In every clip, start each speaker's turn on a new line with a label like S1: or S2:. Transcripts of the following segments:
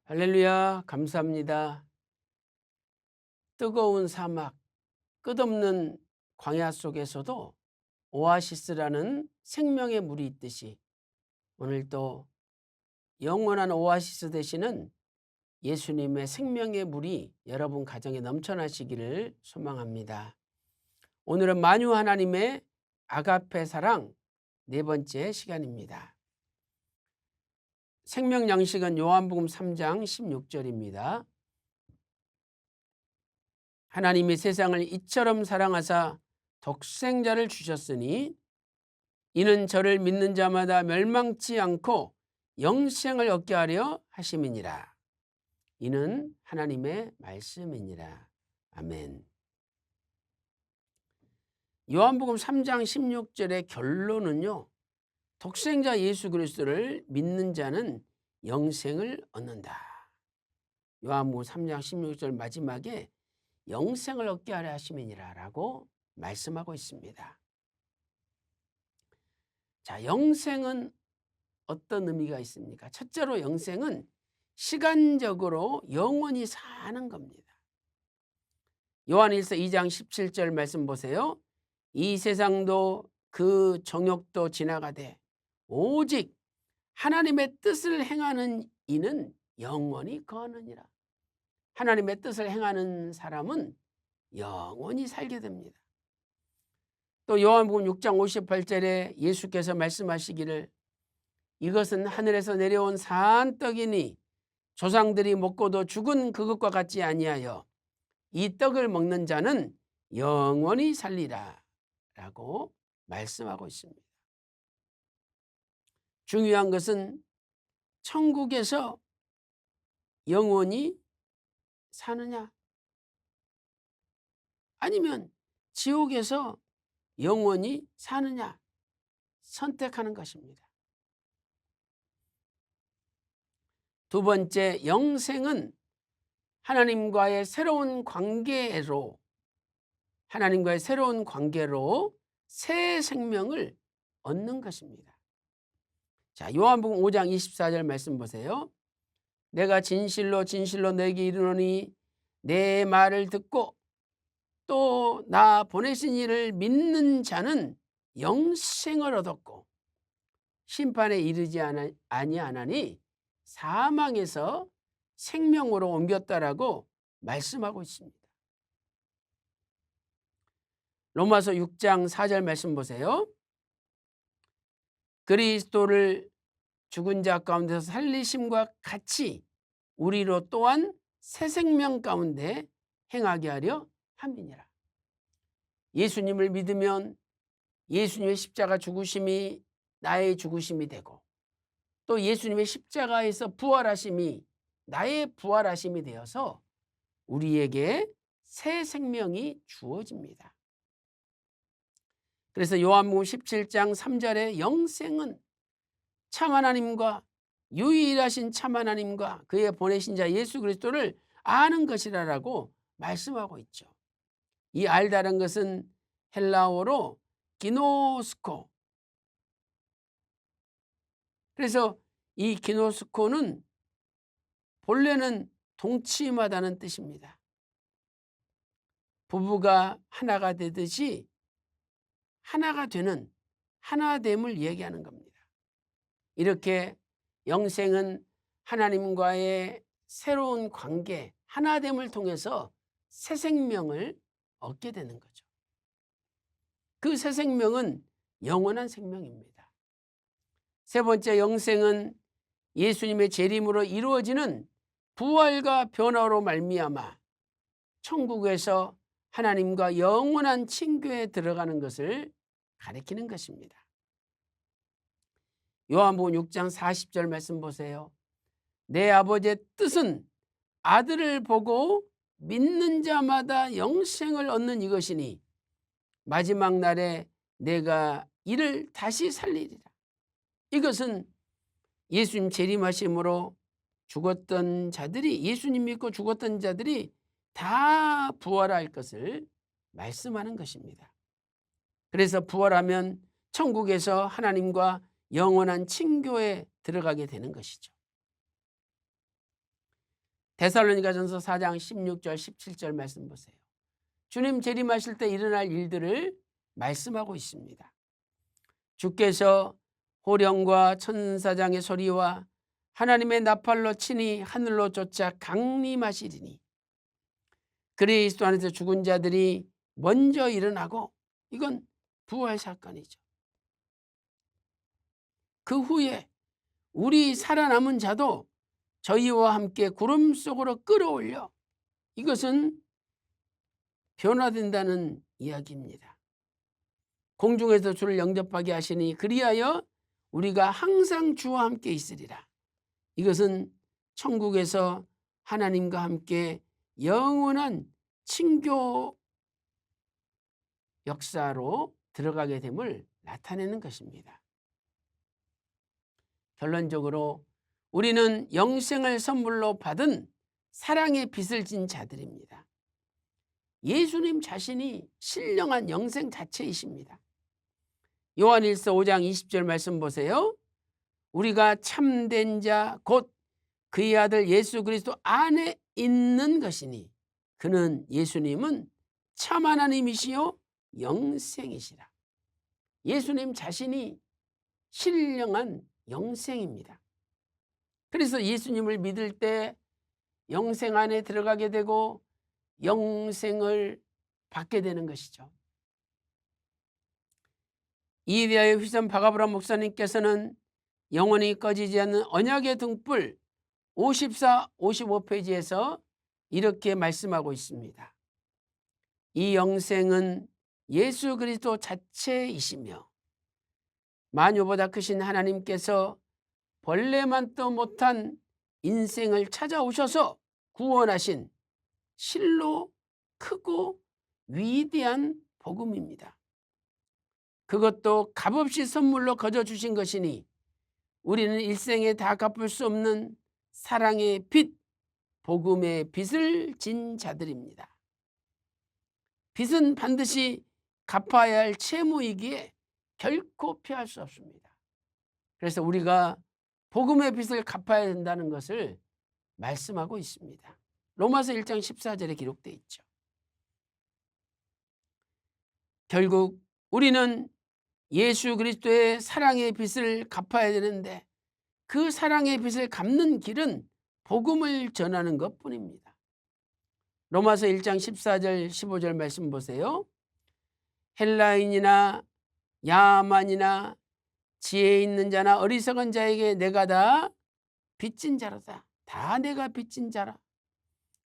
S1: 할렐루야, 감사합니다. 뜨거운 사막, 끝없는 광야 속에서도 오아시스라는 생명의 물이 있듯이 오늘도 영원한 오아시스 되시는 예수님의 생명의 물이 여러분 가정에 넘쳐나시기를 소망합니다. 오늘은 만유 하나님의 아가페 사랑 네 번째 시간입니다. 생명 양식은 요한복음 3장 16절입니다. 하나님이 세상을 이처럼 사랑하사 독생자를 주셨으니 이는 저를 믿는 자마다 멸망치 않고 영생을 얻게 하려 하심이니라. 이는 하나님의 말씀이니라. 아멘. 요한복음 3장 16절의 결론은요, 독생자 예수 그리스도를 믿는 자는 영생을 얻는다. 요한복음 3장 16절 마지막에 영생을 얻게 하려 하심이니라 라고 말씀하고 있습니다. 자, 영생은 어떤 의미가 있습니까? 첫째로 영생은 시간적으로 영원히 사는 겁니다. 요한일서 2장 17절 말씀 보세요. 이 세상도 그 정욕도 지나가되 오직 하나님의 뜻을 행하는 이는 영원히 거하느니라. 하나님의 뜻을 행하는 사람은 영원히 살게 됩니다. 또 요한복음 6장 58절에 예수께서 말씀하시기를 이것은 하늘에서 내려온 산떡이니 조상들이 먹고도 죽은 그것과 같지 아니하여 이 떡을 먹는 자는 영원히 살리라 라고 말씀하고 있습니다. 중요한 것은 천국에서 영원히 사느냐 아니면 지옥에서 영원히 사느냐 선택하는 것입니다. 두 번째, 영생은 하나님과의 새로운 관계로 새 생명을 얻는 것입니다. 자, 요한복음 5장 24절 말씀 보세요. 내가 진실로 진실로 너에게 이르노니 내 말을 듣고 또 나 보내신 이를 믿는 자는 영생을 얻었고 심판에 이르지 아니하나니 사망에서 생명으로 옮겼다라고 말씀하고 있습니다. 로마서 6장 4절 말씀 보세요. 그리스도를 죽은 자 가운데서 살리심과 같이 우리로 또한 새 생명 가운데 행하게 하려 함이니라. 예수님을 믿으면 예수님의 십자가 죽으심이 나의 죽으심이 되고 또 예수님의 십자가에서 부활하심이 나의 부활하심이 되어서 우리에게 새 생명이 주어집니다. 그래서 요한복음 17장 3절에 영생은 참 하나님과 유일하신 참 하나님과 그의 보내신 자 예수 그리스도를 아는 것이라고 말씀하고 있죠. 이 알다는 것은 헬라어로 기노스코. 그래서 이 기노스코는 본래는 동침하다는 뜻입니다. 부부가 하나가 되듯이 하나가 되는 하나됨을 얘기하는 겁니다. 이렇게 영생은 하나님과의 새로운 관계, 하나됨을 통해서 새 생명을 얻게 되는 거죠. 그 새 생명은 영원한 생명입니다. 세 번째, 영생은 예수님의 재림으로 이루어지는 부활과 변화로 말미암아 천국에서 하나님과 영원한 친교에 들어가는 것을 가리키는 것입니다. 요한복음 6장 40절 말씀 보세요. 내 아버지의 뜻은 아들을 보고 믿는 자마다 영생을 얻는 이것이니 마지막 날에 내가 이를 다시 살리리라. 이것은 예수님 재림하심으로 죽었던 자들이, 예수님 믿고 죽었던 자들이 다 부활할 것을 말씀하는 것입니다. 그래서 부활하면 천국에서 하나님과 영원한 친교에 들어가게 되는 것이죠. 데살로니가전서 4장 16절 17절 말씀 보세요. 주님 재림하실 때 일어날 일들을 말씀하고 있습니다. 주께서 호령과 천사장의 소리와 하나님의 나팔로 친히 하늘로 쫓아 강림하시리니 그리스도 안에서 죽은 자들이 먼저 일어나고, 이건 부활 사건이죠. 그 후에 우리 살아남은 자도 저희와 함께 구름 속으로 끌어올려, 이것은 변화된다는 이야기입니다. 공중에서 주를 영접하게 하시니 그리하여 우리가 항상 주와 함께 있으리라. 이것은 천국에서 하나님과 함께 영원한 친교 역사로 들어가게 됨을 나타내는 것입니다. 결론적으로 우리는 영생을 선물로 받은 사랑의 빚을 진 자들입니다. 예수님 자신이 신령한 영생 자체이십니다. 요한일서 5장 20절 말씀 보세요. 우리가 참된 자 곧 그의 아들 예수 그리스도 안에 있는 것이니 그는, 예수님은 참 하나님이시요 영생이시라. 예수님 자신이 신령한 영생입니다. 그래서 예수님을 믿을 때 영생 안에 들어가게 되고 영생을 받게 되는 것이죠. 이에 대하여 휘선 바가브라 목사님께서는 영원히 꺼지지 않는 언약의 등불 54, 55페이지에서 이렇게 말씀하고 있습니다. 이 영생은 예수 그리스도 자체이시며 만유보다 크신 하나님께서 벌레만도 못한 인생을 찾아오셔서 구원하신 실로 크고 위대한 복음입니다. 그것도 값없이 선물로 거저 주신 것이니 우리는 일생에 다 갚을 수 없는 사랑의 빚, 복음의 빚을 진 자들입니다. 빚은 반드시 갚아야 할 채무이기에 결코 피할 수 없습니다. 그래서 우리가 복음의 빚을 갚아야 된다는 것을 말씀하고 있습니다. 로마서 1장 14절에 기록되어 있죠. 결국 우리는 예수 그리스도의 사랑의 빚을 갚아야 되는데 그 사랑의 빚을 갚는 길은 복음을 전하는 것뿐입니다. 로마서 1장 14절 15절 말씀 보세요. 헬라인이나 야만이나 지혜 있는 자나 어리석은 자에게 내가 다 빚진 자로다. 다 내가 빚진 자라.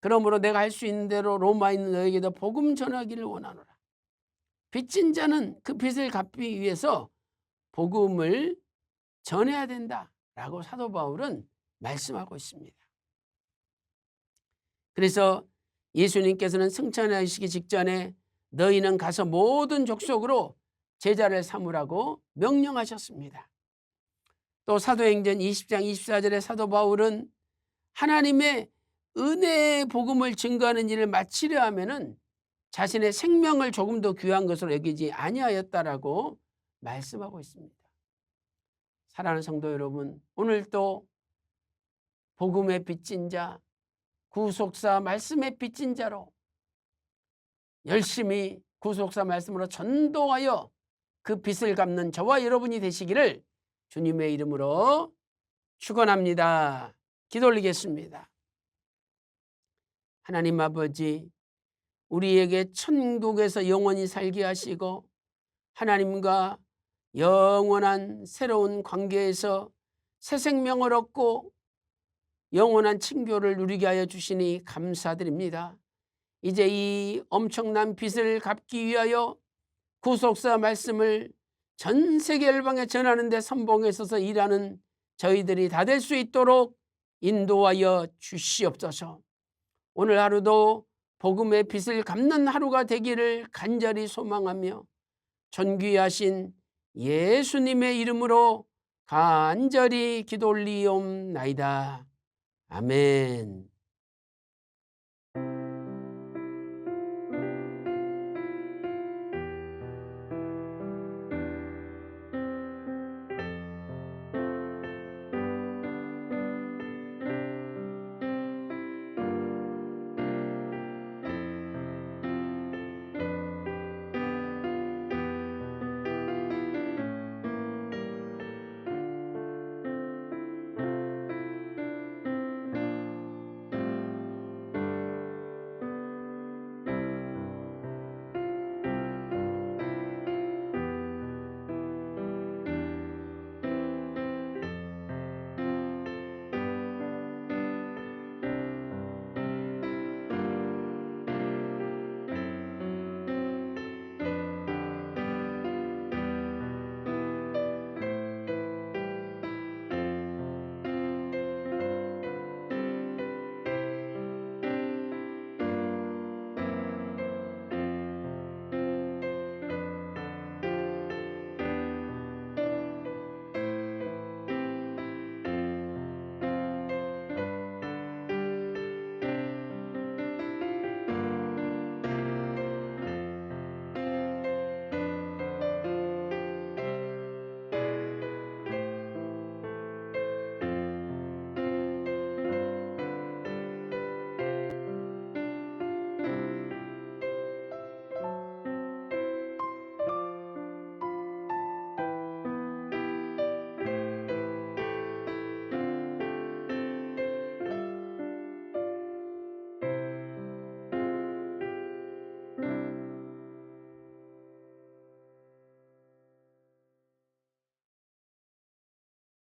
S1: 그러므로 내가 할 수 있는 대로 로마에 있는 너에게도 복음 전하기를 원하노라. 빚진 자는 그 빚을 갚기 위해서 복음을 전해야 된다라고 사도 바울은 말씀하고 있습니다. 그래서 예수님께서는 승천하시기 직전에 너희는 가서 모든 족속으로 제자를 삼으라고 명령하셨습니다. 또 사도행전 20장 24절에 사도 바울은 하나님의 은혜의 복음을 증거하는 일을 마치려 하면은 자신의 생명을 조금 더 귀한 것으로 여기지 아니하였다라고 말씀하고 있습니다. 사랑하는 성도 여러분, 오늘도 복음의 빚진 자, 구속사 말씀의 빚진 자로 열심히 구속사 말씀으로 전도하여 그 빚을 갚는 저와 여러분이 되시기를 주님의 이름으로 축원합니다. 기도 올리겠습니다. 하나님 아버지, 우리에게 천국에서 영원히 살게 하시고 하나님과 영원한 새로운 관계에서 새 생명을 얻고 영원한 친교를 누리게 하여 주시니 감사드립니다. 이제 이 엄청난 빚을 갚기 위하여 구속사 말씀을 전 세계 열방에 전하는 데 선봉에 서서 일하는 저희들이 다 될 수 있도록 인도하여 주시옵소서. 오늘 하루도 복음의 빚을 갚는 하루가 되기를 간절히 소망하며 존귀하신 예수님의 이름으로 간절히 기도 올리옵나이다. 아멘.